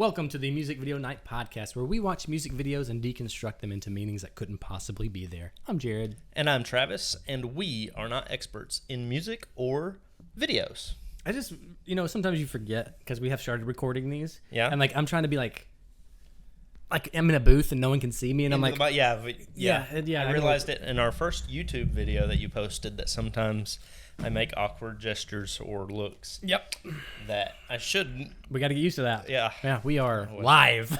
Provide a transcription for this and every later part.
Welcome to the Music Video Night Podcast, where we watch music videos and deconstruct them into meanings that couldn't possibly be there. I'm Jared. And I'm Travis, and we are not experts in music or videos. I just, sometimes you forget because we have started recording these. Yeah. And, I'm trying to be like I'm in a booth and no one can see me, and I'm like... I realized it in our first YouTube video that you posted that sometimes I make awkward gestures or looks. Yep. That I shouldn't. We got to get used to that. Yeah. Yeah, we are live.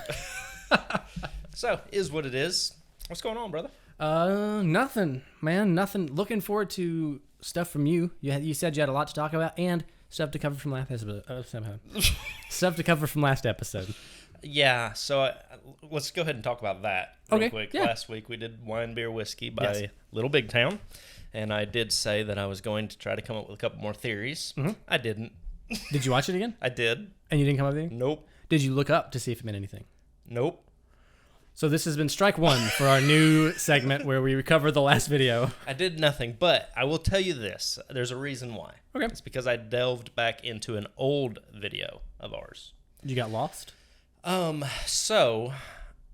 So, is what it is. What's going on, brother? Nothing, man. Nothing. Looking forward to stuff from you. You said you had a lot to talk about and stuff to cover from last episode. Stuff to cover from last episode. Yeah, so let's go ahead and talk about that real quick. Yeah. Last week we did Wine, Beer, Whiskey by Little Big Town, and I did say that I was going to try to come up with a couple more theories. Mm-hmm. I didn't. Did you watch it again? I did. And you didn't come up with anything? Nope. Did you look up to see if it meant anything? Nope. So this has been strike one for our new segment where we recover the last video. I did nothing, but I will tell you this. There's a reason why. Okay. It's because I delved back into an old video of ours. You got lost? So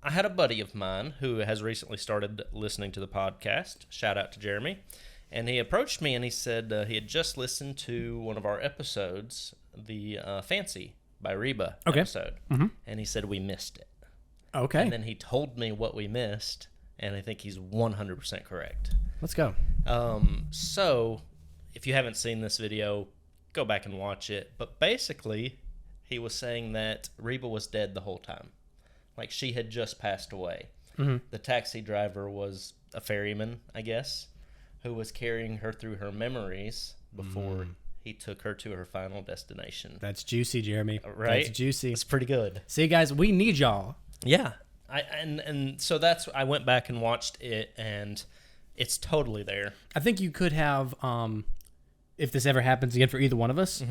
I had a buddy of mine who has recently started listening to the podcast. Shout out to Jeremy. And he approached me and he said he had just listened to one of our episodes, the Fancy by Reba episode. Mm-hmm. And he said we missed it. Okay. And then he told me what we missed, and I think he's 100% correct. Let's go. So if you haven't seen this video, go back and watch it. But basically, he was saying that Reba was dead the whole time. Like, she had just passed away. Mm-hmm. The taxi driver was a ferryman, I guess, who was carrying her through her memories before he took her to her final destination. That's juicy, Jeremy. Right? That's juicy. It's pretty good. See, guys, we need y'all. Yeah. So I went back and watched it, and it's totally there. I think you could have, if this ever happens again for either one of us,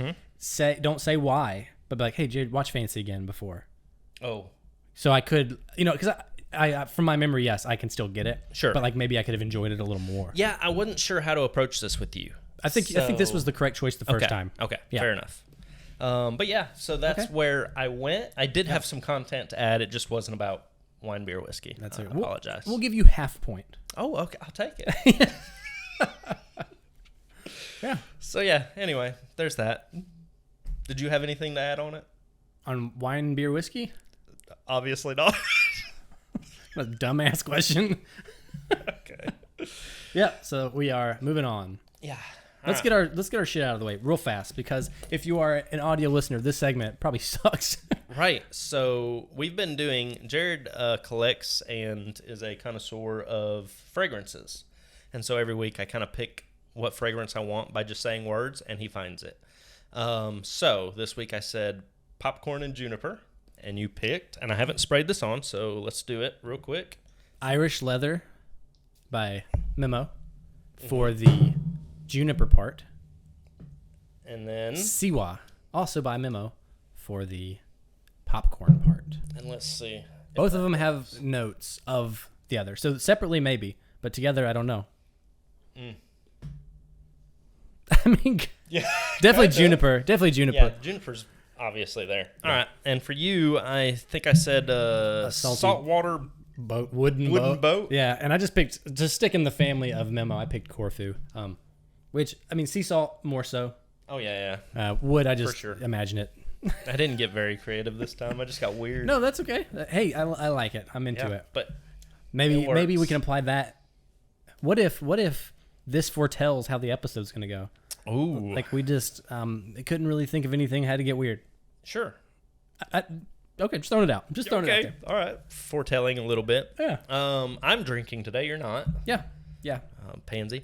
don't say why, but be like, hey, Jared, watch Fancy again before. Oh. So I could, because I from my memory, yes, I can still get it. Sure. But maybe I could have enjoyed it a little more. Yeah, I wasn't sure how to approach this with you. I think this was the correct choice the first time. Okay, yeah. Fair enough. But yeah, so that's where I went. I did have some content to add. It just wasn't about Wine, Beer, Whiskey. That's it. I apologize. We'll give you half point. Oh, okay. I'll take it. Yeah. So yeah, anyway, there's that. Did you have anything to add on it? On Wine, Beer, Whiskey? Obviously not. What a dumbass question. Okay. Yeah, so we are moving on. Yeah. Let's get our shit out of the way real fast, because if you are an audio listener, this segment probably sucks. Right. So we've been doing, Jared collects and is a connoisseur of fragrances. And so every week I kind of pick what fragrance I want by just saying words, and he finds it. So this week I said popcorn and juniper, and you picked, and I haven't sprayed this on, so let's do it real quick. Irish Leather by Memo for the juniper part. And then Siwa, also by Memo, for the popcorn part. And let's see. Both of them have notes of the other. So separately maybe, but together I don't know. I mean, yeah, definitely juniper. Definitely juniper. Yeah, juniper's obviously there. Yeah. All right. And for you, I think I said saltwater boat, wooden boat. Yeah, and I just picked, to stick in the family of Memo, I picked Corfu. Which, I mean, sea salt more so. Oh, yeah. Wood, I just imagine it. I didn't get very creative this time. I just got weird. No, that's okay. Hey, I like it. I'm into it. But maybe we can apply that. What if this foretells how the episode's going to go? Ooh. Like, we just couldn't really think of anything, had to get weird. Sure. Okay, just throwing it out. Just throwing it out there. All right. Foretelling a little bit. Yeah. I'm drinking today. You're not. Yeah. Pansy.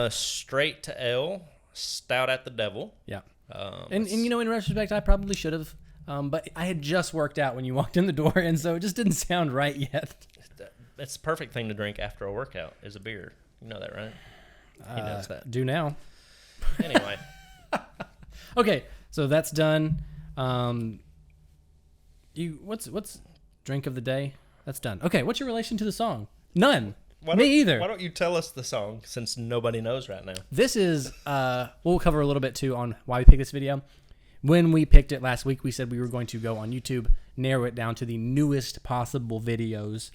Straight to ale, stout at the devil. Yeah. And in retrospect, I probably should have. But I had just worked out when you walked in the door, and so it just didn't sound right yet. It's the perfect thing to drink after a workout is a beer. You know that, right? He knows that. Do now. Anyway. Okay, so that's done. What's drink of the day? That's done. Okay, what's your relation to the song? None. Me either. Why don't you tell us the song, since nobody knows right now? This is, we'll cover a little bit too on why we picked this video. When we picked it last week, we said we were going to go on YouTube, narrow it down to the newest possible videos,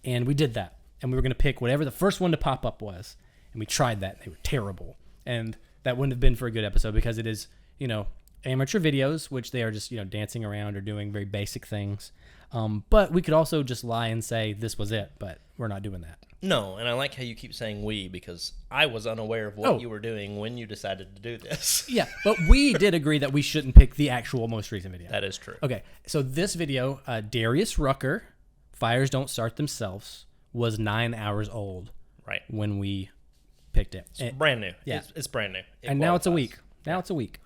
and we did that. And we were going to pick whatever the first one to pop up was, and we tried that. They were terrible, and that wouldn't have been for a good episode because it is, amateur videos, which they are just, dancing around or doing very basic things. But we could also just lie and say this was it, but we're not doing that. No, and I like how you keep saying we because I was unaware of what you were doing when you decided to do this. Yeah, but we did agree that we shouldn't pick the actual most recent video. That is true. Okay, so this video, Darius Rucker, Fires Don't Start Themselves, was 9 hours old. Right. When we picked it. It's brand new. Yeah. It's brand new. And now it's a week. It's a week.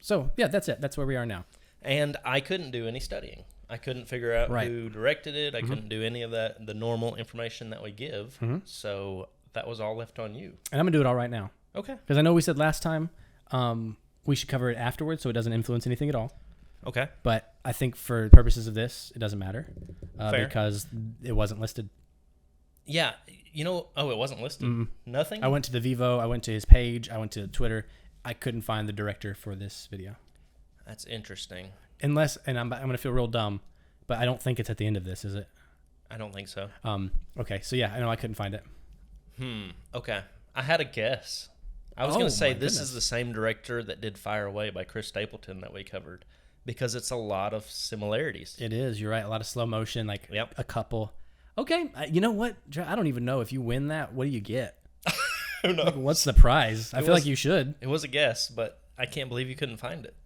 So, yeah, that's it. That's where we are now. And I couldn't do any studying. I couldn't figure out who directed it. I couldn't do any of that, the normal information that we give. So that was all left on you. And I'm going to do it all right now. Okay. Because I know we said last time we should cover it afterwards so it doesn't influence anything at all. Okay. But I think for purposes of this, it doesn't matter because it wasn't listed. Yeah. It wasn't listed? Nothing? I went to the Vivo. I went to his page. I went to Twitter. I couldn't find the director for this video. That's interesting. Unless, and I'm going to feel real dumb, but I don't think it's at the end of this, is it? I don't think so. Okay, so yeah, I know I couldn't find it. Okay. I had a guess. I was going to say this is the same director that did Fire Away by Chris Stapleton that we covered because it's a lot of similarities. It is. You're right. A lot of slow motion, like Yep. a couple. Okay, you know what? I don't even know if you win that. What do you get? Who knows? Like, what's the prize? I feel like you should. It was a guess, but I can't believe you couldn't find it.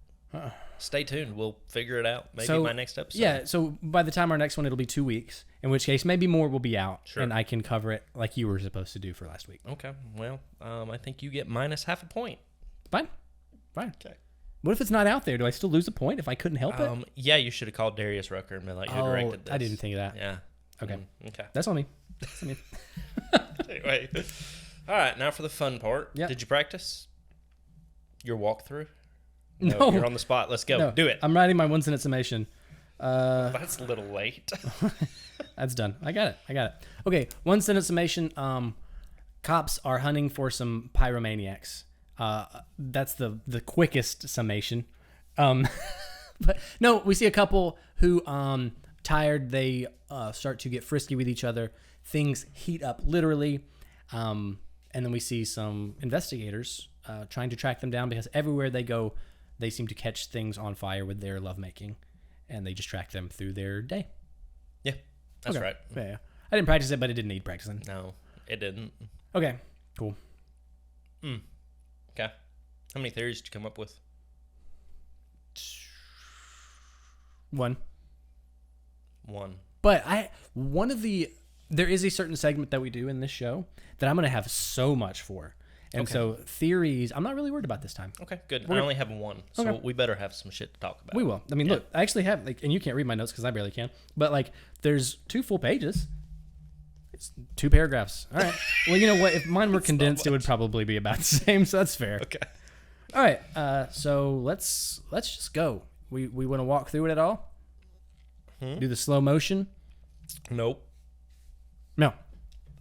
Stay tuned. We'll figure it out. Maybe my next episode. Yeah, so by the time our next one, it'll be 2 weeks, in which case maybe more will be out, Sure. and I can cover it like you were supposed to do for last week. Okay. Well, I think you get minus half a point. Fine. Okay. What if it's not out there? Do I still lose a point if I couldn't help it? Yeah, you should have called Darius Rucker and been like, who directed this? I didn't think of that. Yeah. Okay. Okay. That's on me. That's on me. Anyway. All right, now for the fun part. Yep. Did you practice your walkthrough? No. You're on the spot. Let's go. No. Do it. I'm writing my 1 sentence summation. That's a little late. That's done. I got it. Okay, 1 sentence summation. Cops are hunting for some pyromaniacs. That's the quickest summation. But no, we see a couple who tired. They start to get frisky with each other. Things heat up literally. And then we see some investigators trying to track them down because everywhere they go, they seem to catch things on fire with their lovemaking, and they just track them through their day. Yeah, that's right. Yeah. I didn't practice it, but it didn't need practicing. No, it didn't. Okay, cool. Okay. How many theories did you come up with? 1. But there is a certain segment that we do in this show that I'm going to have so much for. And so theories, I'm not really worried about this time. Okay, good. I only have 1, so we better have some shit to talk about. We will. I mean, look, I actually have, and you can't read my notes because I barely can, but there's 2 full pages. It's 2 paragraphs. All right. Well, you know what? If mine were condensed, it would probably be about the same, so that's fair. Okay. All right. So let's just go. We want to walk through it at all? Do the slow motion? Nope. No.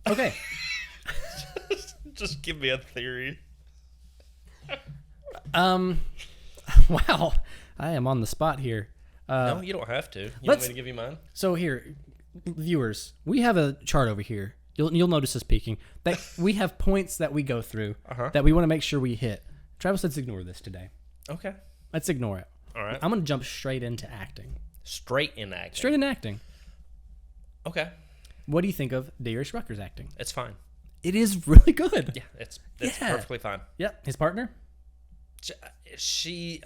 Okay. Just give me a theory. Wow. I am on the spot here. No, you don't have to. You want me to give you mine? So here, viewers, we have a chart over here. You'll notice us peeking. That we have points that we go through that we want to make sure we hit. Travis, let's ignore this today. Okay. Let's ignore it. All right. I'm going to jump straight into acting. Straight in acting. Straight in acting. Okay. What do you think of Darius Rucker's acting? It's fine. It is really good. Yeah, it's perfectly fine. Yep. His partner? She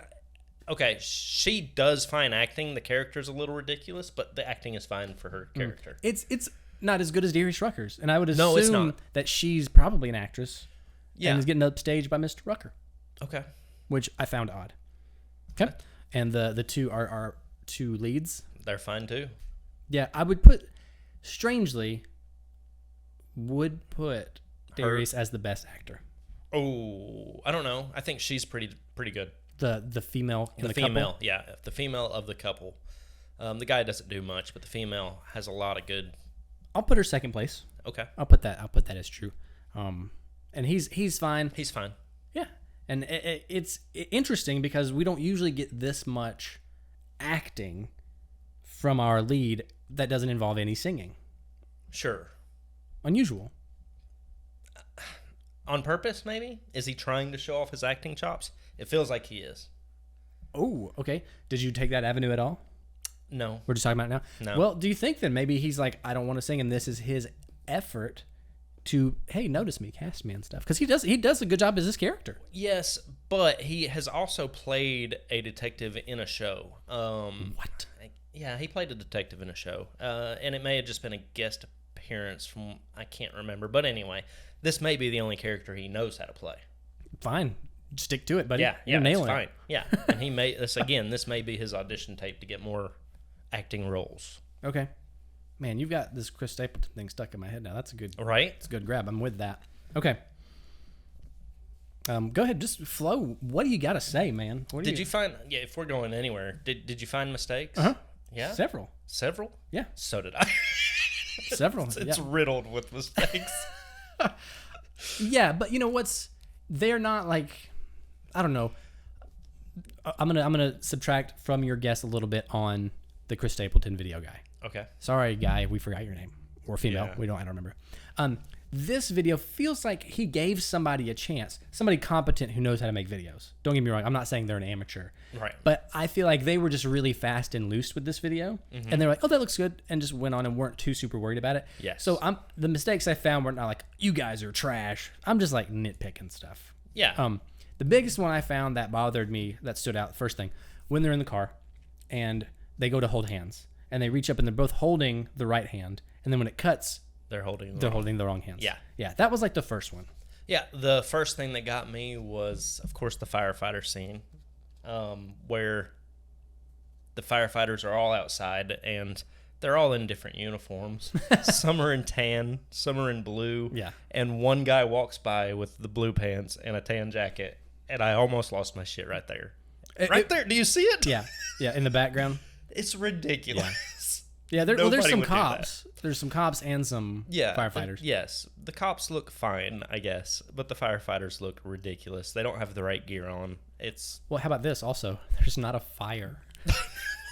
does fine acting. The character's a little ridiculous, but the acting is fine for her character. It's not as good as Darius Rucker's, and I would assume it's not. that she's probably an actress. Yeah. And is getting upstaged by Mr. Rucker. Okay. Which I found odd. Okay. And the 2 are our 2 leads. They're fine too. Yeah, I would put Darius as the best actor. Oh, I don't know. I think she's pretty good. The female in the female, couple? yeah, the female of the couple. The guy doesn't do much, but the female has a lot of good. I'll put her second place. Okay. I'll put that as true. And he's fine. He's fine. Yeah. And it's interesting because we don't usually get this much acting from our lead that doesn't involve any singing. Sure. Unusual. On purpose, maybe? Is he trying to show off his acting chops? It feels like he is. Oh, okay. Did you take that avenue at all? No. We're just talking about it now? No. Well, do you think then maybe he's like, I don't want to sing, and this is his effort to, hey, notice me, cast me and stuff? Because he does a good job as this character. Yes, but he has also played a detective in a show. What? Yeah, he played a detective in a show. And it may have just been a guest appearance from, I can't remember. But anyway, this may be the only character he knows how to play. Fine. Stick to it, buddy. Yeah, You're nailing it's fine. it. Yeah, and he may, this may be his audition tape to get more acting roles. Okay. Man, you've got this Chris Stapleton thing stuck in my head now. That's a good, Right? It's a good grab. I'm with that. Okay. Go ahead, just flow. What do you got to say, man? Did you find? Yeah, if we're going anywhere, did you find mistakes? Yeah, Several. Yeah, so did I. Several. It's riddled with mistakes. Yeah, but you know what's? They're not like, I don't know. I'm gonna subtract from your guess a little bit on the Chris Stapleton video guy. Okay. Sorry, guy, we forgot your name, or female. Yeah. I don't remember. This video feels like he gave somebody a chance, somebody competent who knows how to make videos. Don't get me wrong. I'm not saying they're an amateur. Right. But I feel like they were just really fast and loose with this video. Mm-hmm. And they're like, oh, that looks good. And just went on and weren't too super worried about it. Yes. So the mistakes I found were not like, you guys are trash. I'm just like nitpicking stuff. Yeah. The biggest one I found that bothered me, that stood out, first thing, when they're in the car and they go to hold hands and they reach up and they're both holding the right hand. And then when it cuts, They're holding the wrong hands. Yeah. Yeah. That was like the first one. Yeah, the first thing that got me was, of course, the firefighter scene, where the firefighters are all outside and they're all in different uniforms. Some are in tan, some are in blue. Yeah. And one guy walks by with the blue pants and a tan jacket, and I almost lost my shit right there. There. Do you see it? Yeah. Yeah. In the background. It's ridiculous. Yeah. There's Nobody some would do that. cops. There's some cops and some firefighters. Yes. The cops look fine, I guess, but the firefighters look ridiculous. They don't have the right gear on. Well, how about this also? There's not a fire.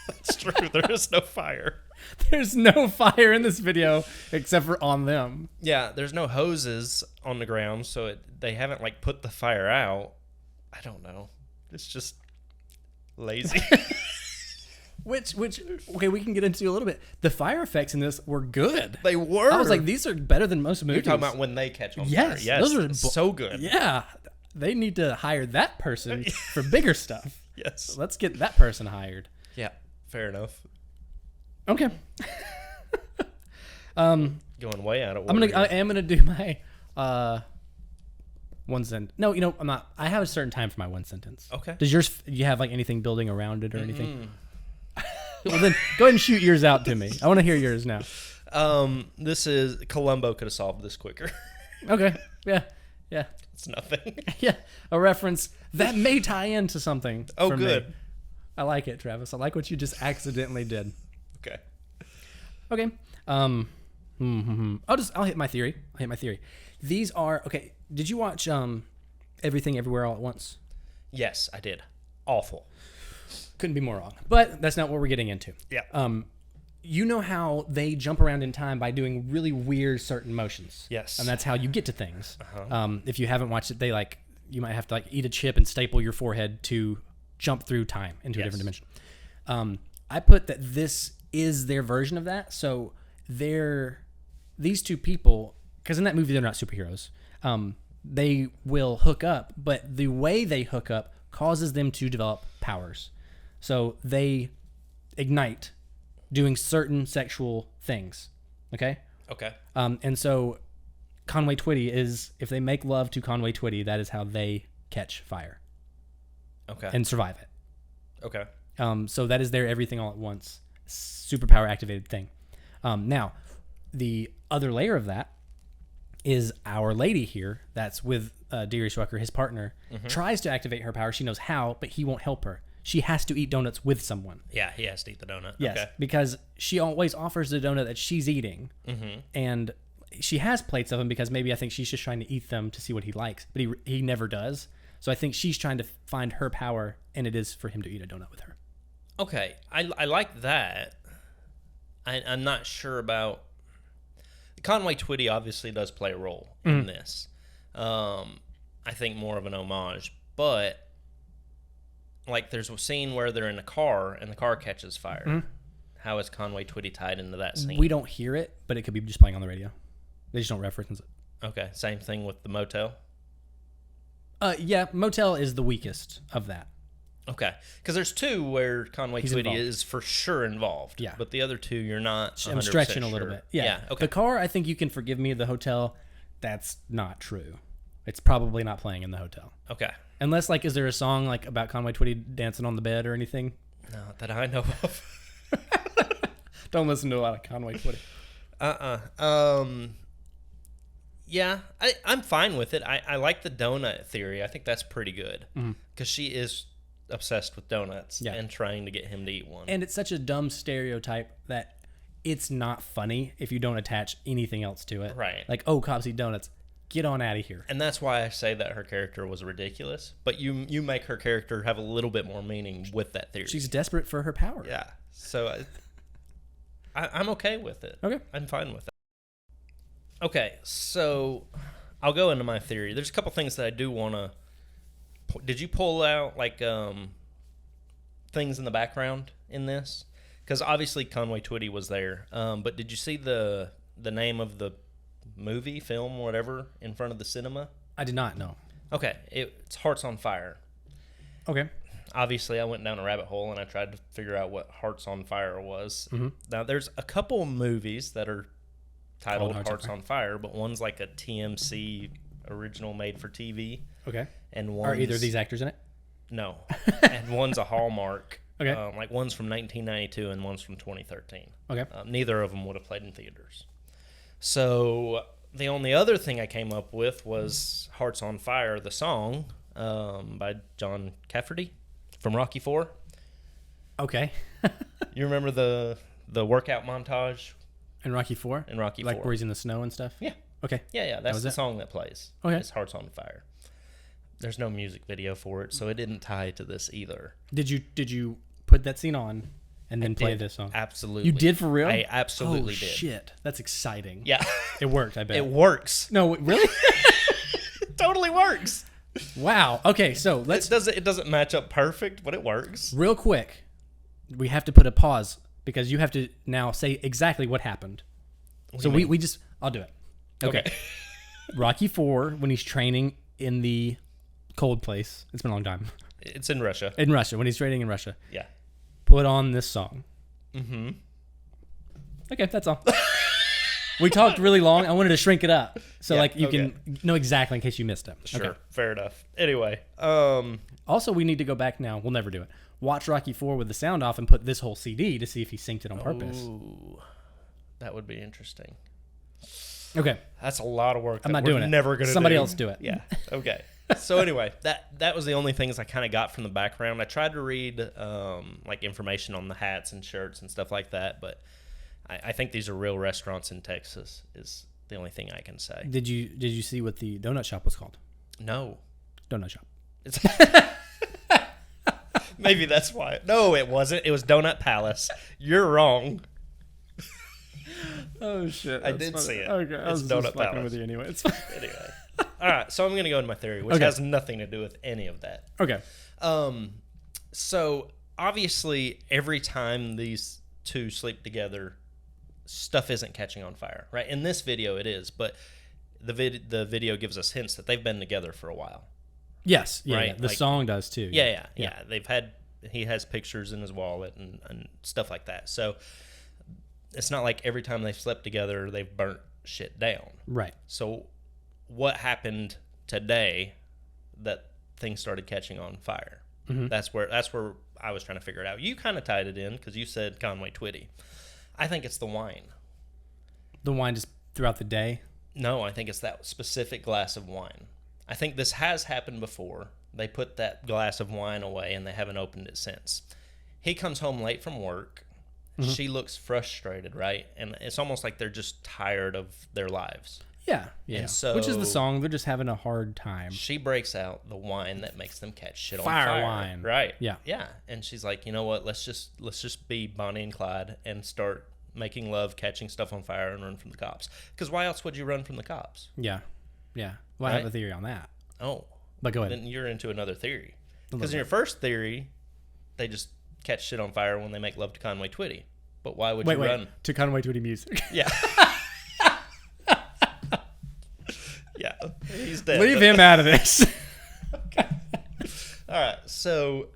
It's true. There is no fire. There's no fire in this video except for on them. Yeah, there's no hoses on the ground, so they haven't like put the fire out. I don't know. It's just lazy. Which okay, we can get into a little bit. The fire effects in this were good. They were. I was like, these are better than most movies. You're talking about when they catch on fire. Yes, Yes, those are so good. Yeah, they need to hire that person for bigger stuff. Yes. Let's get that person hired. Yeah, fair enough. Okay. Going way out of order. I am gonna do my one sentence. No, I'm not. I have a certain time for my one sentence. Okay. Does yours? Do you have like anything building around it or anything? Well, then go ahead and shoot yours out to me. I want to hear yours now. This is Columbo could have solved this quicker. Okay. Yeah. It's nothing. Yeah. A reference that may tie into something. Oh, for good. Me. I like it, Travis. I like what you just accidentally did. Okay. Okay. I'll hit my theory. These are okay. Did you watch Everything Everywhere All at Once? Yes, I did. Awful. Couldn't be more wrong. But that's not what we're getting into. Yeah. You know how they jump around in time by doing really weird certain motions. Yes. And that's how you get to things. Uh-huh. If you haven't watched it, you might have to eat a chip and staple your forehead to jump through time into a different dimension. I put that this is their version of that. So these two people, because in that movie they're not superheroes, they will hook up, but the way they hook up causes them to develop powers. So they ignite doing certain sexual things. Okay? Okay. And so Conway Twitty is, if they make love to Conway Twitty, that is how they catch fire. Okay. And survive it. Okay. So that is their Everything All at Once superpower activated thing. Now, the other layer of that is our lady here that's with Darius Rucker, his partner, tries to activate her power. She knows how, but he won't help her. She has to eat donuts with someone. Yeah, he has to eat the donut. Yes, Okay. because she always offers the donut that she's eating. And she has plates of them because maybe I think she's just trying to eat them to see what he likes, but he never does. So I think she's trying to find her power, and it is for him to eat a donut with her. Okay, I like that. I'm not sure about... Conway Twitty obviously does play a role in this. I think more of an homage. But, like, there's a scene where they're in a car, and the car catches fire. Mm-hmm. How is Conway Twitty tied into that scene? We don't hear it, but it could be just playing on the radio. They just don't reference it. Okay, same thing with the motel? Yeah, motel is the weakest of that. Okay, because there's two where Conway Twitty involved. is for sure involved. Yeah. But the other two, you're not 100% I'm stretching a sure. little bit. Yeah. Okay. The car, I think you can forgive me. The hotel, that's not true. It's probably not playing in the hotel. Okay. Unless, like, is there a song, like, about Conway Twitty dancing on the bed or anything? No, that I know of. Don't listen to a lot of Conway Twitty. Yeah, I'm fine with it. I like the donut theory. I think that's pretty good. Because she is obsessed with donuts and trying to get him to eat one. And it's such a dumb stereotype that it's not funny if you don't attach anything else to it. Right. Like, oh, cops eat donuts. Get on out of here. And that's why I say that her character was ridiculous. But you make her character have a little bit more meaning with that theory. She's desperate for her power. Yeah. So I'm okay with it. Okay. I'm fine with that. Okay, so I'll go into my theory. There's a couple things that I do want to... Did you pull out, like, things in the background in this? Because obviously Conway Twitty was there. But did you see the name of the movie, film, whatever, in front of the cinema? I did not know. Okay, it's Hearts on Fire. Okay. Obviously, I went down a rabbit hole and I tried to figure out what Hearts on Fire was. Mm-hmm. Now, there's a couple movies that are titled Hearts on Fire. Fire, but one's like a TMC original made for TV. Okay. And one's... Are either of these actors in it? No. And one's a Hallmark. Okay. Like one's from 1992 and one's from 2013. Okay. Neither of them would have played in theaters. So the only other thing I came up with was Hearts on Fire, the song by John Cafferty from Rocky IV. Okay. You remember the workout montage? In Rocky IV? In Rocky IV. Like where he's in the snow and stuff? Yeah. Okay. Yeah. That's the song that plays. Okay. It's Hearts on Fire. There's no music video for it, so it didn't tie to this either. Did you put that scene on and then play this song? Absolutely. You did for real? I absolutely did. Shit. That's exciting. Yeah. It worked, I bet. It works. No, really? It totally works. Wow. Okay, so let's... It doesn't match up perfect, but it works. Real quick, we have to put a pause because you have to now say exactly what happened. So we just... I'll do it. Okay. Rocky IV, when he's training in the cold place. It's been a long time. It's in Russia. In Russia, when he's training in Russia. Yeah. Put on this song. Mm-hmm. Okay, that's all. We talked really long. I wanted to shrink it up. So, you can know exactly in case you missed it. Sure. Okay. Fair enough. Anyway. Also, we need to go back now. We'll never do it. Watch Rocky IV with the sound off and put this whole CD to see if he synced it on purpose. Ooh. That would be interesting. Okay. That's a lot of work. I'm not doing it. Never going to do. Somebody else do it. Yeah. Okay. So anyway, that was the only things I kind of got from the background. I tried to read like information on the hats and shirts and stuff like that, but I think these are real restaurants in Texas is the only thing I can say. Did you see what the donut shop was called? No. Donut shop. It's maybe that's why. No, it wasn't. It was Donut Palace. You're wrong. Oh shit! I did see it. Okay, I was It's just Donut fucking Palace. with you anyway. It's fine. Anyway. All right, so I'm going to go into my theory, which has nothing to do with any of that. Okay. So obviously, every time these two sleep together, stuff isn't catching on fire, right? In this video, it is, but the video gives us hints that they've been together for a while. Yes. Yeah. Right? Yeah. The song does too. Yeah. He has pictures in his wallet and stuff like that. So it's not like every time they've slept together, they've burnt shit down. Right. So what happened today that things started catching on fire? Mm-hmm. That's where I was trying to figure it out. You kind of tied it in because you said Conway Twitty. I think it's the wine. The wine just throughout the day? No, I think it's that specific glass of wine. I think this has happened before. They put that glass of wine away and they haven't opened it since. He comes home late from work. Mm-hmm. She looks frustrated, right? And it's almost like they're just tired of their lives. Yeah. And so which is the song. They're just having a hard time. she breaks out the wine that makes them catch shit on Fire fire. wine. Right. Yeah. Yeah. And she's like, you know what? Let's just be Bonnie and Clyde and start making love, catching stuff on fire, and run from the cops. Because why else would you run from the cops? Yeah. Yeah. Well, I have a theory on that. Oh. But go ahead. Then you're into another theory. Because in your first theory, they just catch shit on fire when they make love to Conway Twitty. But why would you run? To Conway Twitty music. Yeah. Yeah. He's dead. Leave him out of this. Okay. All right. So,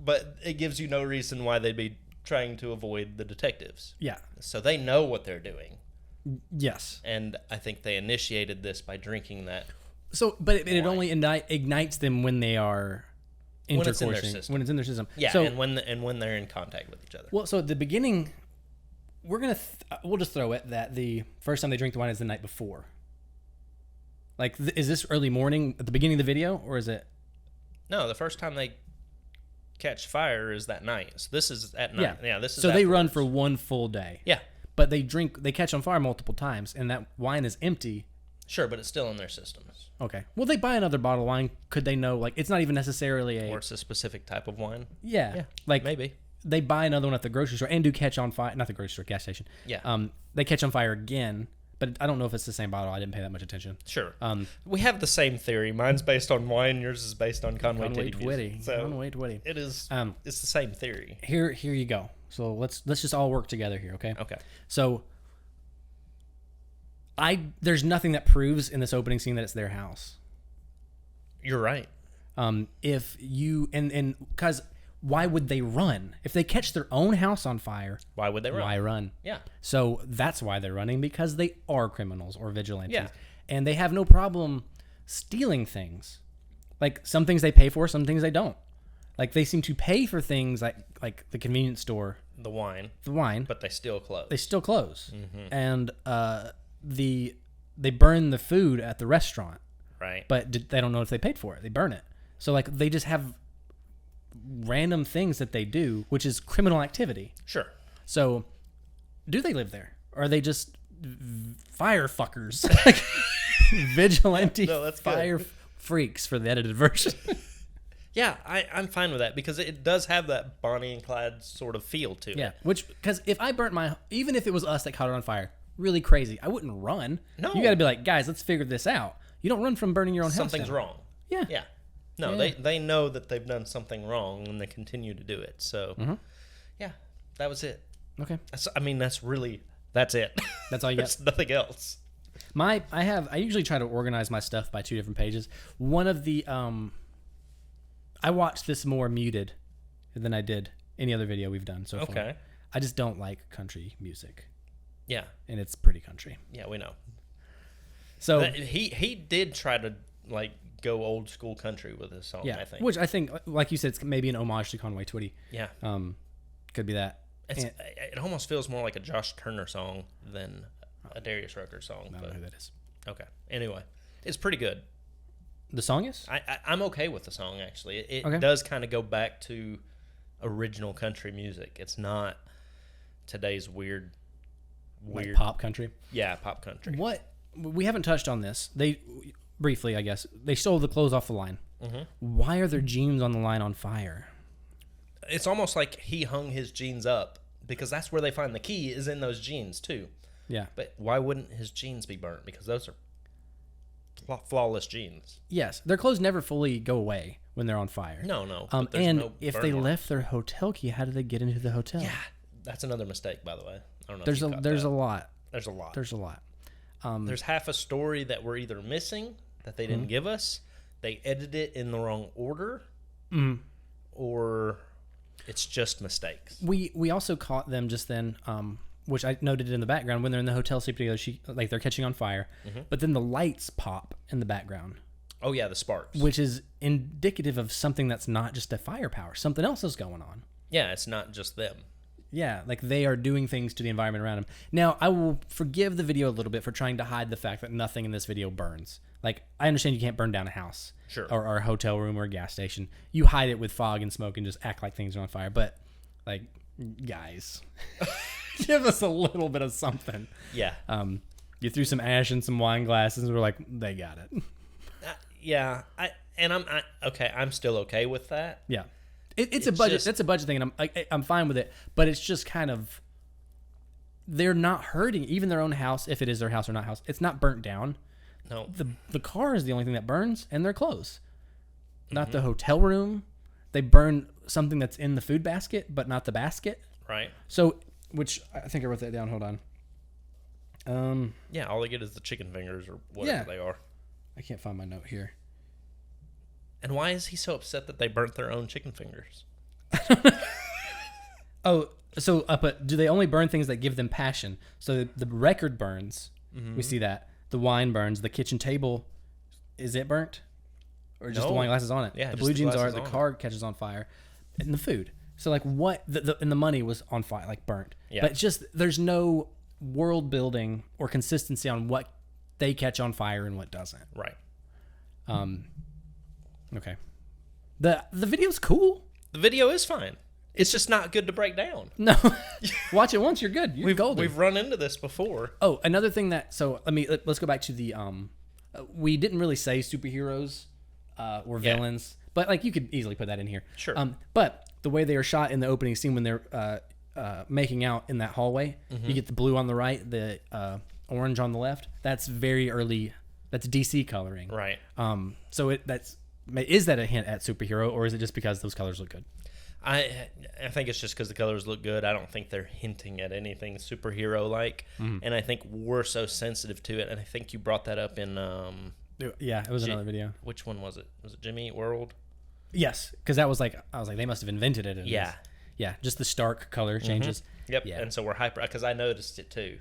but it gives you no reason why they'd be trying to avoid the detectives. Yeah. So they know what they're doing. Yes. And I think they initiated this by drinking that. So, but it only ignites them when they are intercoursing. When it's in their system. Yeah. So, and when they're in contact with each other. well, so at the beginning, we'll just throw it that the first time they drink the wine is the night before. Like, is this early morning at the beginning of the video, or is it? No, the first time they catch fire is that night. So this is at night. Yeah, this is so they run afterwards. for one full day. Yeah. But they catch on fire multiple times, and that wine is empty. Sure, but it's still in their systems. Okay. Well, they buy another bottle of wine. Could they know, like, it's not even necessarily Or it's a specific type of wine. Yeah. Like, maybe. They buy another one at the grocery store and do catch on fire. Not the grocery store, gas station. Yeah. They catch on fire again, but I don't know if it's the same bottle. I didn't pay that much attention. Sure. We have the same theory. Mine's based on wine. Yours is based on Conway Twitty. So Conway Twitty. it is. It's the same theory. Here you go. So let's just all work together here, okay? Okay. So there's nothing that proves in this opening scene that it's their house. You're right. If you and because why would they run if they catch their own house on fire? Why would they run? Why run? Yeah. So that's why they're running, because they are criminals or vigilantes. Yeah. And they have no problem stealing things. Like, some things they pay for, some things they don't. Like, they seem to pay for things like the convenience store, The wine. but They still close. they still close. Mm-hmm. And they burn the food at the restaurant, Right. but they don't know if they paid for it. They burn it. So, like, they just have random things that they do, which is criminal activity. Sure. So, do they live there? Or are they just fire fuckers? Vigilante No, that's fire good. freaks for the edited version. Yeah, I'm fine with that because it does have that Bonnie and Clyde sort of feel to Yeah, it. because if I burnt even if it was us that caught it on fire, really crazy, I wouldn't run. No. You got to be like, guys, let's figure this out. You don't run from burning your own house Something's down. wrong. Yeah. Yeah. No, Yeah. they know that they've done something wrong and they continue to do it. So, yeah, that was it. Okay. That's it. That's all you got? There's nothing else. I usually try to organize my stuff by 2 different pages. One of the I watched this more muted than I did any other video we've done so far. Okay. I just don't like country music, Yeah. and it's pretty country. Yeah, we know. So He did try to like go old school country with this song, yeah, I think. which I think, like you said, it's maybe an homage to Conway Twitty. Yeah. Could be that. It almost feels more like a Josh Turner song than a Darius Rucker song. I don't know who that is. Okay. Anyway, it's pretty good. The song is? I'm okay with the song, actually. It Okay. does kind of go back to original country music. It's not today's weird Like pop country? Yeah, pop country. What? We haven't touched on this. Briefly, I guess. They stole the clothes off the line. Mm-hmm. Why are their jeans on the line on fire? It's almost like he hung his jeans up because that's where they find the key is in those jeans, too. Yeah. But why wouldn't his jeans be burnt? Because those are flawless jeans. Yes. Their clothes never fully go away when they're on fire. No. And if they left their hotel key, how did they get into the hotel? Yeah, that's another mistake, by the way. I don't know. There's if a you there's caught a that. lot. There's a lot. There's a lot. There's half a story that we're either missing that they didn't give us. They edited it in the wrong order, or it's just mistakes. We also caught them just then, which I noted in the background when they're in the hotel sleeping together. They're catching on fire, but then the lights pop in the background. Oh yeah, the sparks. Which is indicative of something that's not just a firepower. Something else is going on. Yeah, it's not just them. Yeah, like they are doing things to the environment around them. Now, I will forgive the video a little bit for trying to hide the fact that nothing in this video burns. Like, I understand you can't burn down a house. Sure. Or a hotel room or a gas station. You hide it with fog and smoke and just act like things are on fire. But, like, guys, give us a little bit of something. Yeah. You threw some ash in some wine glasses, and we're like, they got it. Yeah, I'm still okay with that. Yeah, it's a budget. That's a budget thing, and I'm fine with it. But it's just kind of, they're not hurting even their own house, if it is their house or not house. It's not burnt down. No, the car is the only thing that burns, and their clothes, not the hotel room. They burn something that's in the food basket, but not the basket. Right. So, which I think I wrote that down. Hold on. Yeah, all they get is the chicken fingers or whatever they are. I can't find my note here. And why is he so upset that they burnt their own chicken fingers? Oh, so but do they only burn things that give them passion? So the record burns. We see that. The wine burns. The kitchen table, is it burnt? Or just the wine glasses on it? Yeah, the blue jeans are. The car catches on fire. And the food. So like what? And the money was on fire, like burnt. Yeah. But just there's no world building or consistency on what they catch on fire and what doesn't. Right. Okay. The video's cool. The video is fine. It's just not good to break down. No. Watch it once, you're good. You're golden. We've run into this before. Oh, another thing so let's go back to the we didn't really say superheroes or villains, but like you could easily put that in here. Sure. But the way they are shot in the opening scene when they're making out in that hallway, you get the blue on the right, the orange on the left. That's very early. That's DC coloring. Right. So is that a hint at superhero, or is it just because those colors look good? I think it's just because the colors look good. I don't think they're hinting at anything superhero-like, and I think we're so sensitive to it. And I think you brought that up in yeah, it was another video. Which one was it? Was it Jimmy Eat World? Yes, because I was like, they must have invented it. Yeah, just the stark color changes. Yep. Yeah. And so we're hyper, because I noticed it too.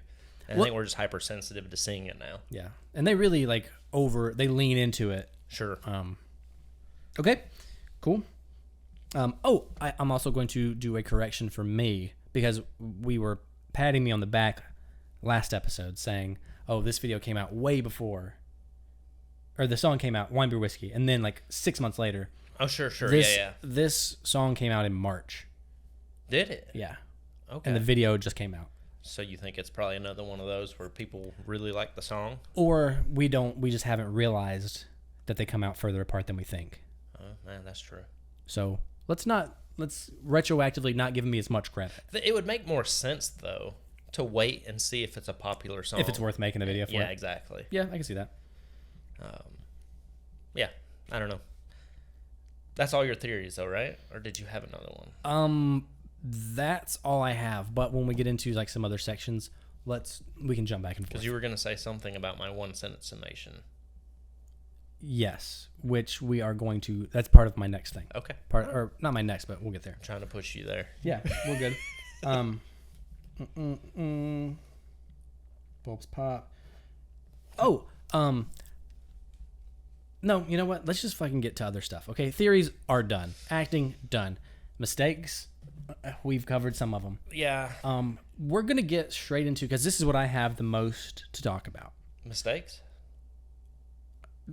And I think we're just hypersensitive to seeing it now. Yeah, and they really they lean into it. Sure. Okay, cool. I'm also going to do a correction for me, because we were patting me on the back last episode saying, oh, this video came out way before, or the song came out, Wine Beer Whiskey, and then 6 months later. Oh, sure. Yeah. This song came out in March. Did it? Yeah. Okay. And the video just came out. So you think it's probably another one of those where people really like the song? Or we just haven't realized that they come out further apart than we think. Oh, man, that's true. So let's retroactively not give me as much credit. It would make more sense, though, to wait and see if it's a popular song. If it's worth making a video for. Yeah, exactly. Yeah, I can see that. Yeah, I don't know. That's all your theories, though, right? Or did you have another one? That's all I have. But when we get into some other sections, we can jump back and forth. Because you were going to say something about my 1 sentence summation. Yes, which we are going to. That's part of my next thing. Okay. Or not my next, but we'll get there. I'm trying to push you there. Yeah, we're good. Bulbs pop. Oh, no, you know what? Let's just fucking get to other stuff. Okay, theories are done. Acting done. Mistakes, we've covered some of them. Yeah. We're gonna get straight into, because this is what I have the most to talk about. Mistakes?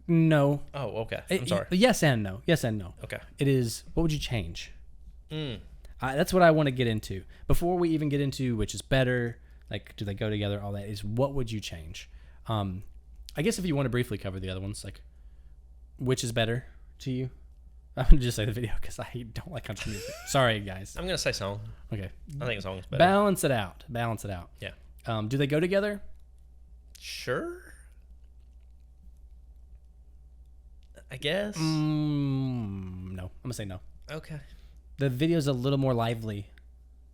No. Oh, okay. I'm sorry. Yes and no. Yes and no. Okay. It is, what would you change? That's what I want to get into. Before we even get into which is better, do they go together, all that, is what would you change? I guess if you want to briefly cover the other ones, which is better to you? I'm going to just say the video because I don't like country music. Sorry, guys. I'm going to say song. Okay. I think song is better. Balance it out. Yeah. Do they go together? Sure. I guess. No. I'm going to say no. Okay. The video's a little more lively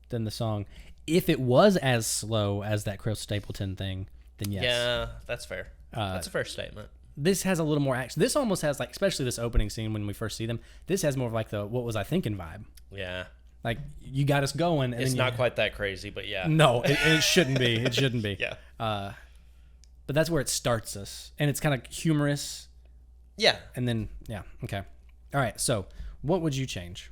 than the song. If it was as slow as that Chris Stapleton thing, then yes. Yeah, that's fair. That's a fair statement. This has a little more action. This almost has especially this opening scene when we first see them, this has more of the what was I thinking vibe. Yeah. You got us going. And it's not quite that crazy, but yeah. No, it shouldn't be. It shouldn't be. Yeah. But that's where it starts us. And it's kind of humorous. Yeah. And then, yeah. Okay. All right. So what would you change?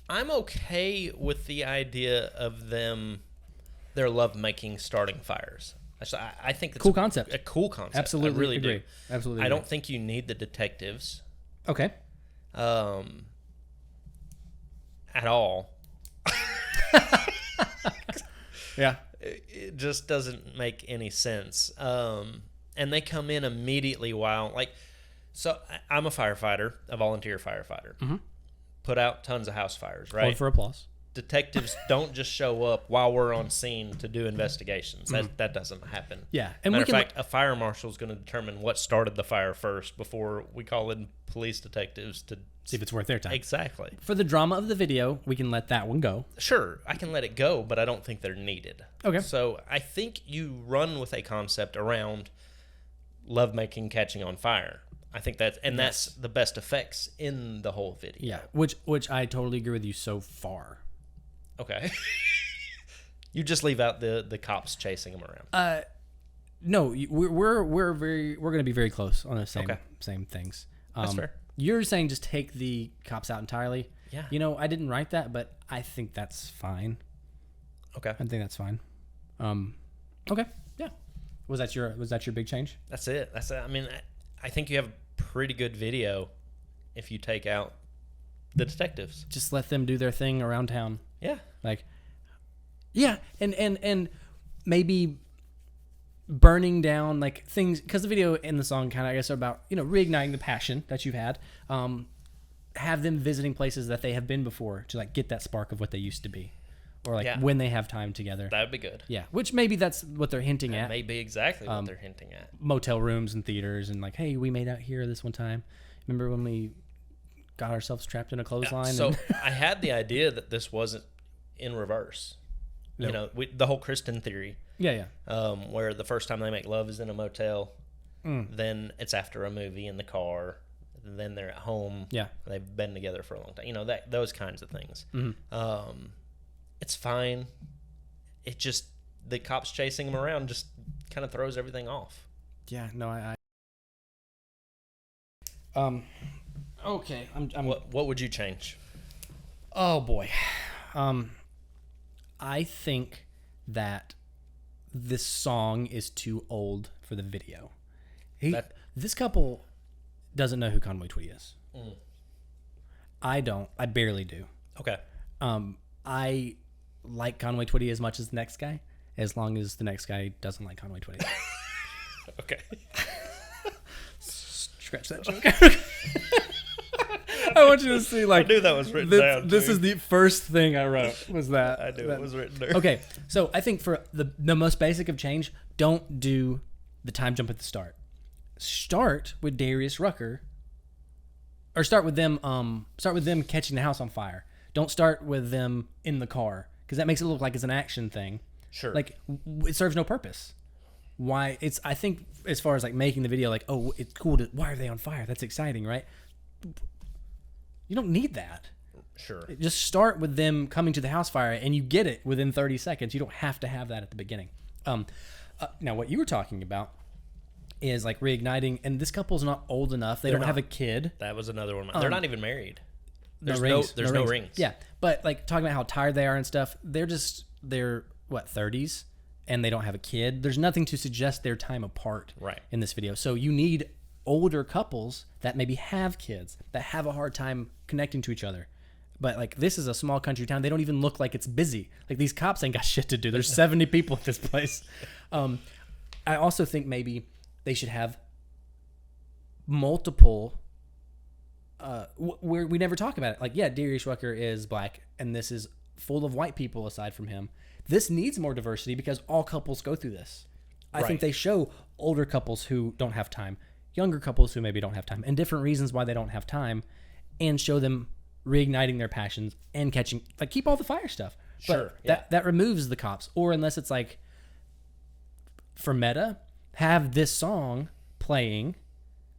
I'm okay with the idea of their lovemaking starting fires. I think that's cool concept. A cool concept. Absolutely. I really agree. do. Absolutely. I don't think you need the detectives. Okay. At all. Yeah. just doesn't make any sense. And they come in immediately while, like, so I'm a firefighter, a volunteer firefighter. Mm-hmm. Put out tons of house fires, right? Hold for applause. Detectives don't just show up while we're on scene to do investigations. That doesn't happen. Yeah. And Matter of fact, a fire marshal is going to determine what started the fire first before we call in police detectives to see if it's worth their time. Exactly. For the drama of the video, we can let that one go. Sure, I can let it go, but I don't think they're needed. Okay. So I think you run with a concept around lovemaking catching on fire. I think that's the best effects in the whole video. Yeah, which I totally agree with you so far. Okay. You just leave out the cops chasing him around. No, we're going to be very close on the same things. That's fair. You're saying just take the cops out entirely. Yeah. You know, I didn't write that, but I think that's fine. Okay. I think that's fine. Okay. Yeah. Was that your big change? That's it. I mean, I think you have a pretty good video if you take out the detectives. Just let them do their thing around town. Yeah. Like, yeah, and maybe burning down like things, because the video and the song kind of, I guess, are about, you know, reigniting the passion that you've had. Have them visiting places that they have been before to like get that spark of what they used to be, or like when they have time together. That would be good. Yeah, which maybe that's what they're hinting at. May be exactly what they're hinting at. Motel rooms and theaters and like, hey, we made out here this one time. Remember when we got ourselves trapped in a clothesline? So I had the idea that this wasn't in reverse. No. You know, the whole Kristen theory. Yeah. Where the first time they make love is in a motel, then it's after a movie in the car, then they're at home. Yeah, they've been together for a long time. You know, those kinds of things. Mm-hmm. It's fine. It just, the cops chasing them around just kind of throws everything off. Yeah. No, I okay. I'm. What would you change? Oh boy. I think that this song is too old for the video. This couple doesn't know who Conway Twitty is. I don't. I barely do. Okay. I like Conway Twitty as much as the next guy, as long as the next guy doesn't like Conway Twitty. Okay. Scratch that joke. I want you to see, like, I knew that was written down. This is the first thing I wrote, was that. I knew it was written there. Okay, so I think for the most basic of change, don't do the time jump at the start. Start with Darius Rucker, or start with them catching the house on fire. Don't start with them in the car, because that makes it look like it's an action thing. Sure. Like, it serves no purpose. Why? I think as far as like making the video, like, oh, it's cool why are they on fire? That's exciting, right? You don't need that. Sure. Just start with them coming to the house fire, and you get it within 30 seconds. You don't have to have that at the beginning. Now, what you were talking about is like reigniting, and this couple's not old enough. They don't have a kid. That was another one. They're not even married. There's no rings. Yeah, but like talking about how tired they are and stuff, they're 30s, and they don't have a kid. There's nothing to suggest their time apart in this video. So you need older couples that maybe have kids that have a hard time connecting to each other. But like, this is a small country town. They don't even look like it's busy. Like, these cops ain't got shit to do. There's 70 people at this place. I also think maybe they should have multiple where we never talk about it. Like, yeah, Darius Rucker is black, and this is full of white people aside from him. This needs more diversity because all couples go through this. I think they show older couples who don't have time, younger couples who maybe don't have time, and different reasons why they don't have time, and show them reigniting their passions and catching, like, keep all the fire stuff. Sure. But that removes the cops. Or unless it's like, for meta, have this song playing.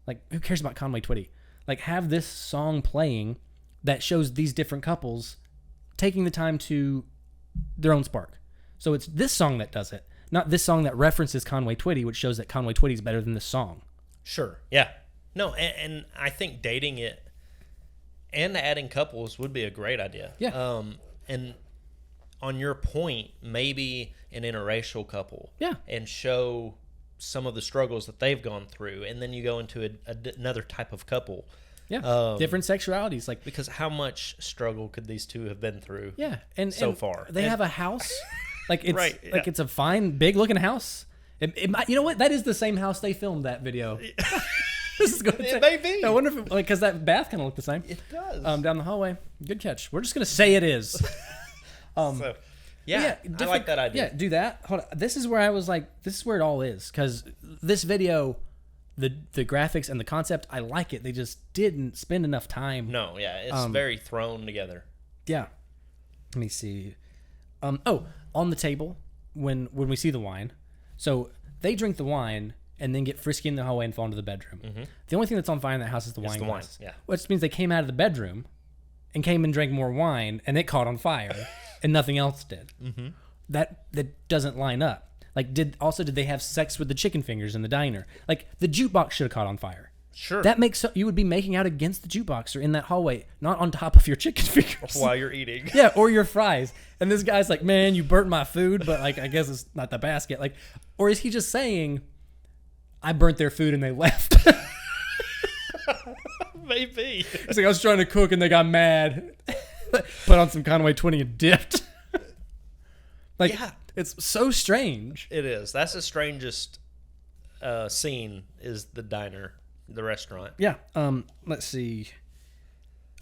Like, who cares about Conway Twitty? Like, have this song playing that shows these different couples taking the time to their own spark. So it's this song that does it, not this song that references Conway Twitty, which shows that Conway Twitty is better than this song. Sure. Yeah. No, and I think dating it and adding couples would be a great idea. Yeah. And on your point, maybe an interracial couple. Yeah. And show some of the struggles that they've gone through, and then you go into another type of couple. Yeah. Different sexualities, like, because how much struggle could these two have been through? Yeah. And so far they have a house. Like it's Right, like yeah. it's a fine, big looking house. It might, you know what? That is the same house they filmed that video. This is going to It may be. I wonder if because that bath kind of looked the same. It does. Down the hallway. Good catch. We're just gonna say it is. So, yeah, I like that idea. Yeah, do that. Hold on. This is where I was like, this is where it all is, because this video, the graphics and the concept, I like it. They just didn't spend enough time. No, yeah, it's very thrown together. Yeah. Let me see. Oh, on the table when we see the wine. So they drink the wine and then get frisky in the hallway and fall into the bedroom. The only thing that's on fire in that house is the wine glass. Yeah. Which means they came out of the bedroom and came and drank more wine and it caught on fire and nothing else did. That doesn't line up. Like, did they have sex with the chicken fingers in the diner? Like, the jukebox should have caught on fire. Sure. That makes you would be making out against the jukebox or in that hallway, not on top of your chicken fingers While you're eating. Yeah, or your fries. And this guy's like, "Man, you burnt my food," but like, I guess it's not the basket. Like, or is he just saying, "I burnt their food and they left"? Maybe. It's like I was trying to cook and they got mad. Put on some Conway 20 and dipped. Like, Yeah. it's so strange. It is. That's the strangest scene is the diner, the restaurant. Yeah. Let's see.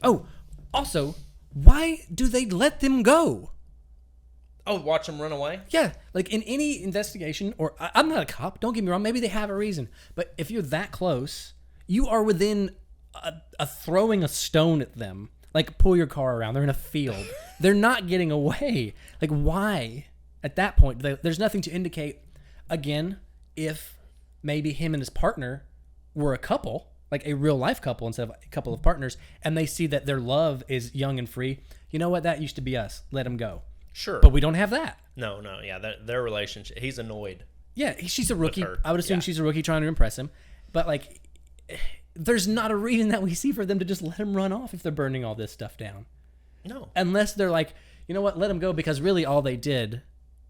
Oh, also, why do they let them go? Oh, watch them run away? Yeah, like in any investigation, or I'm not a cop, don't get me wrong, maybe they have a reason. But if you're that close, you are within a throwing a stone at them. Like, pull your car around. They're in a field. They're not getting away. Like, why? At that point, there's nothing to indicate, again, if maybe him and his partner were a couple, like a real life couple instead of a couple of partners, and they see that their love is young and free. You know what? That used to be us. Let them go. Sure. But we don't have that. No, yeah, their relationship, he's annoyed. Yeah, she's a rookie. her, I would assume yeah. she's a rookie trying to impress him. But, like, there's not a reason that we see for them to just let him run off if they're burning all this stuff down. No. Unless they're like, you know what, let him go, because really all they did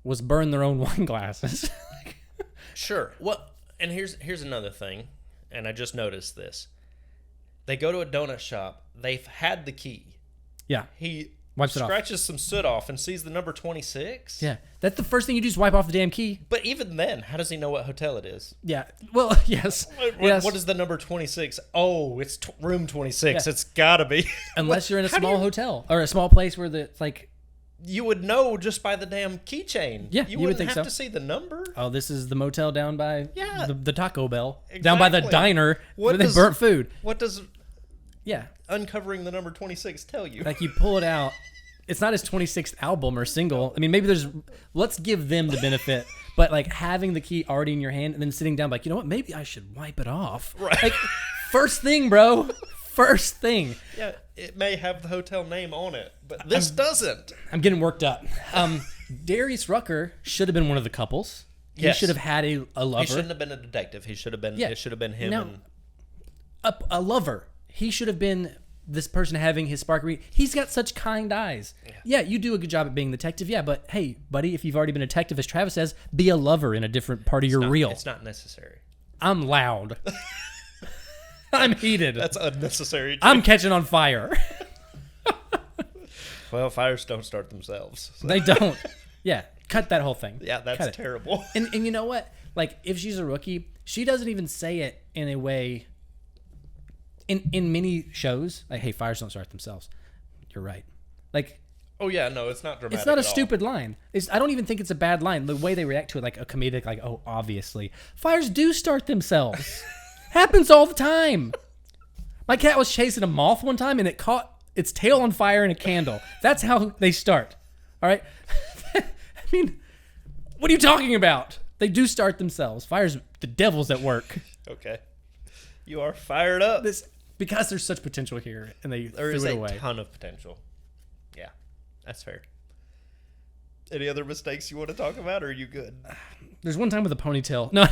was burn their own wine glasses. Sure. Well, and here's another thing, and I just noticed this. They go to a donut shop. They've had the key. Yeah. He Wipes it off. scratches some soot off and sees the number 26. Yeah. That's the first thing you do is wipe off the damn key. But even then, how does he know what hotel it is? Yeah. Well, yes. What is the number 26? Oh, it's room 26. Yeah. It's gotta be. Unless you're in a How do small you- hotel or a small place where it's like, You would know just by the damn keychain. Yeah, you you would wouldn't think have so. to see the number. oh, this is the motel down by Yeah. the Taco Bell. Down by the Exactly. diner What where they does- burnt food. What does Yeah. uncovering the number 26 tell you? Like, you pull it out. It's not his 26th album or single. I mean, maybe let's give them the benefit, but like having the key already in your hand and then sitting down, like, you know what? Maybe I should wipe it off. Right. Like, first thing, bro. First thing. Yeah, it may have the hotel name on it, but this doesn't. I'm getting worked up. Darius Rucker should have been one of the couples. He Yes. should have had a lover. He shouldn't have been a detective. He should have been. Yeah. It should have been him. No. And A lover. He should have been this person having his spark read. He's got such kind eyes. Yeah, you do a good job at being a detective. Yeah, but hey, buddy, if you've already been a detective, as Travis says, be a lover in a different part of your reel. It's not necessary. I'm loud. I'm heated. That's unnecessary. I'm catching on fire. Well, fires don't start themselves. So. They don't. Yeah, cut that whole thing. Yeah, Cut that's it. terrible. And you know what? Like, if she's a rookie, she doesn't even say it in a way. In many shows, like, hey, fires don't start themselves. You're right. Like, Oh yeah, no, it's not dramatic. it's not a at all. stupid line. I don't even think it's a bad line. The way they react to it, like a comedic, like, oh, obviously. Fires do start themselves. Happens all the time. My cat was chasing a moth one time and it caught its tail on fire in a candle. That's how they start. All right? I mean, what are you talking about? They do start themselves. Fire's the devil's at work. Okay, you are fired up. Because there's such potential here and they There threw is it a away. ton of potential. Yeah, that's fair. Any other mistakes you want to talk about, or are you good? There's one time with a ponytail. No,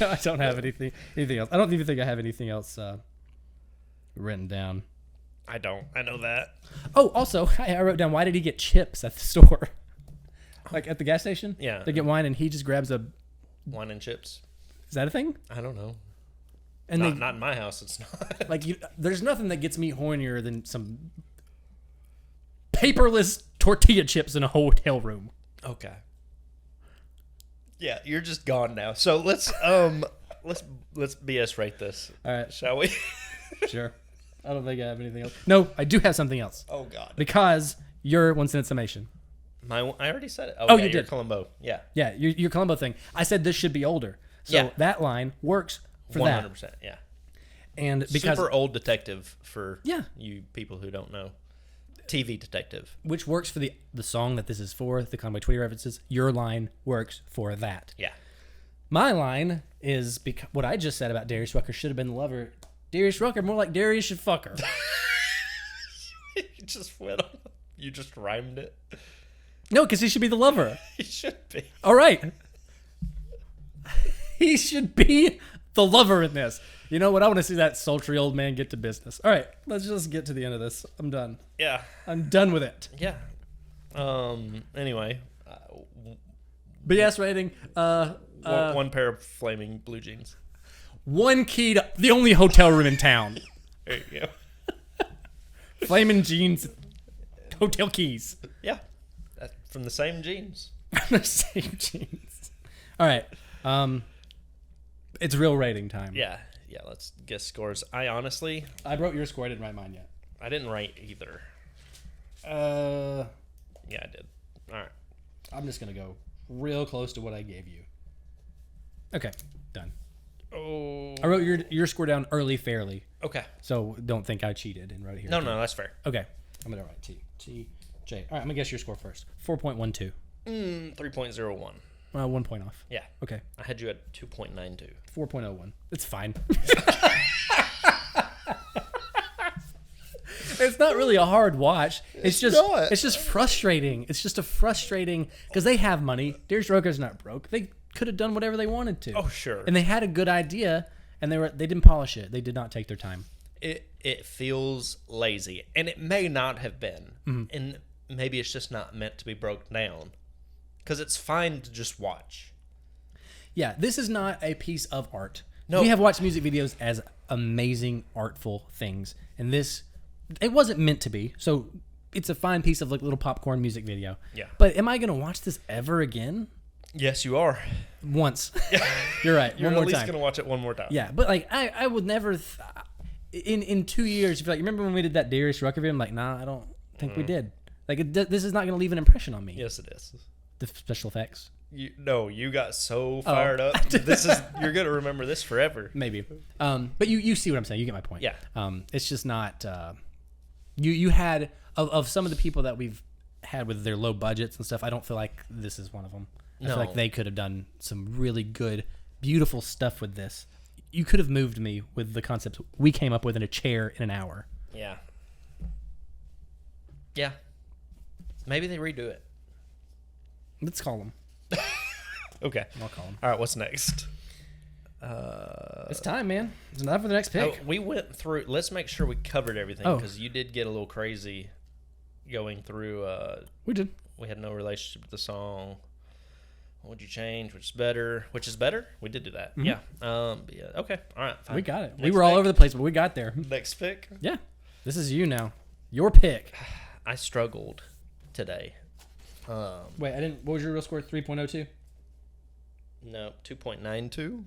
I don't have anything else. I don't even think I have anything else written down. I don't. I know that. Oh, also, I wrote down, why did he get chips at the store? Like at the gas station? Yeah. They get wine and he just grabs a... Wine and chips. Is that a thing? I don't know. And Not in my house. It's not. like, there's nothing that gets me hornier than some paperless tortilla chips in a hotel room. Okay. Yeah, you're just gone now. So let's BS rate this. All right. Shall we? Sure. I don't think I have anything else. No, I do have something else. Oh God. Because your 1 sentence summation. I already said it. Oh, yeah, you did. Your Columbo. Yeah. Yeah, your Columbo thing. I said this should be older. So Yeah. that line works for 100%. that. Yeah. And because Super old detective for Yeah. you people who don't know. TV detective. which works for the song that this is for, the Conway Twitty references, your line works for that. Yeah. My line is because what I just said about Darius Rucker should have been the lover. Darius Rucker, more like Darius should fuck her. You just went on. You just rhymed it. No, because he should be the lover. He should be. All right. He should be the lover in this. You know what? I want to see that sultry old man get to business. All right, let's just get to the end of this. I'm done. Yeah. I'm done with it. Yeah. Anyway, BS rating. one pair of flaming blue jeans. One key to the only hotel room in town. There you go. Flaming jeans. Hotel keys. Yeah. That's from the same jeans. The same jeans. All right. It's real rating time. Yeah. Yeah. Let's guess scores. I honestly, I wrote your score. I didn't write mine yet. I didn't write either. Yeah, I did. All right. I'm just gonna go real close to what I gave you. Okay, done. Oh. I wrote your score down early fairly, Okay. so don't think I cheated and wrote it here. No, that's fair. Okay, I'm gonna write T J. All right, I'm gonna guess your score first. 4.12. 3.01. 1 point off. Yeah. Okay, I had you at 2.92. 4.01. It's fine. It's not really a hard watch. It's just frustrating. It's just a frustrating because they have money. Darius Rucker's not broke. They could have done whatever they wanted to. Oh, sure. And they had a good idea, and they didn't polish it. They did not take their time. It feels lazy, and it may not have been, Mm-hmm. and maybe it's just not meant to be broken down, because it's fine to just watch. Yeah, this is not a piece of art. No. We have watched music videos as amazing, artful things, and this, it wasn't meant to be. So it's a fine piece of like little popcorn music video. Yeah. But am I going to watch this ever again? Yes, you are. Once. You're right. You're one more at least time. gonna watch it one more time. Yeah, but like I would never. In 2 years, if like remember when we did that Darius Rucker video, I'm like, nah, I don't think we did. Like this is not going to leave an impression on me. Yes, it is. The special effects. You got so fired up. You're gonna remember this forever. Maybe. But you see what I'm saying. You get my point. Yeah. It's just not. You had of some of the people that we've had with their low budgets and stuff. I don't feel like this is one of them. I feel like they could have done some really good, beautiful stuff with this. You could have moved me with the concept we came up with in a chair in an hour. Yeah. Yeah. Maybe they redo it. Let's call them. Okay. I'll call them. All right. What's next? It's time, man. It's time for the next pick. We went through. Let's make sure we covered everything Oh. because you did get a little crazy going through. We did. We had no relationship with the song. What would you change? Which is better? Which is better? We did do that. Yeah. But yeah. Okay. All right. Fine. We got it. Next we were all pick. over the place, but we got there. Next pick. Yeah. This is you now. Your pick. I struggled today. Wait, I didn't. What was your real score? 3.02? No, 2.92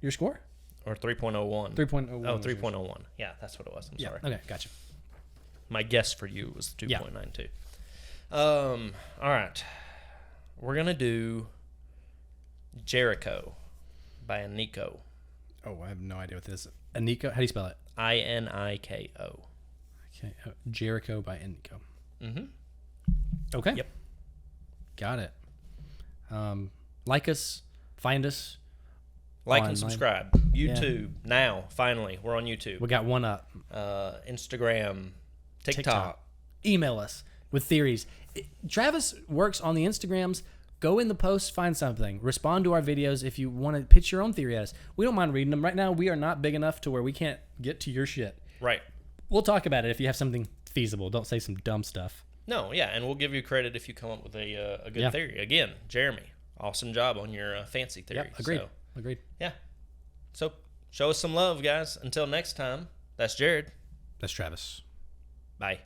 Your score? or 3.01. 3.01. Oh, was yours. 3.01. Yeah, that's what it was. I'm Yeah. sorry. Okay, gotcha. My guess for you was 2.92. All right. We're going to do Jericho by Aniko. Oh, I have no idea what this is. Aniko? How do you spell it? Iniko. Okay. Jericho by Aniko. Mm-hmm. Okay. Yep. Got it. Like us, find us. Like Online. and subscribe. YouTube. Now, finally, we're on YouTube. We got one up. Instagram. TikTok. Email us with theories. Travis works on the Instagrams. Go in the post, find something. Respond to our videos if you want to pitch your own theory at us. We don't mind reading them. Right now, we are not big enough to where we can't get to your shit. Right. We'll talk about it if you have something feasible. Don't say some dumb stuff. No, yeah, and we'll give you credit if you come up with a good Yeah. theory. Again, Jeremy, awesome job on your fancy theory. Yep, agreed. So, Agreed. yeah. So show us some love, guys. Until next time, that's Jared. That's Travis. Bye.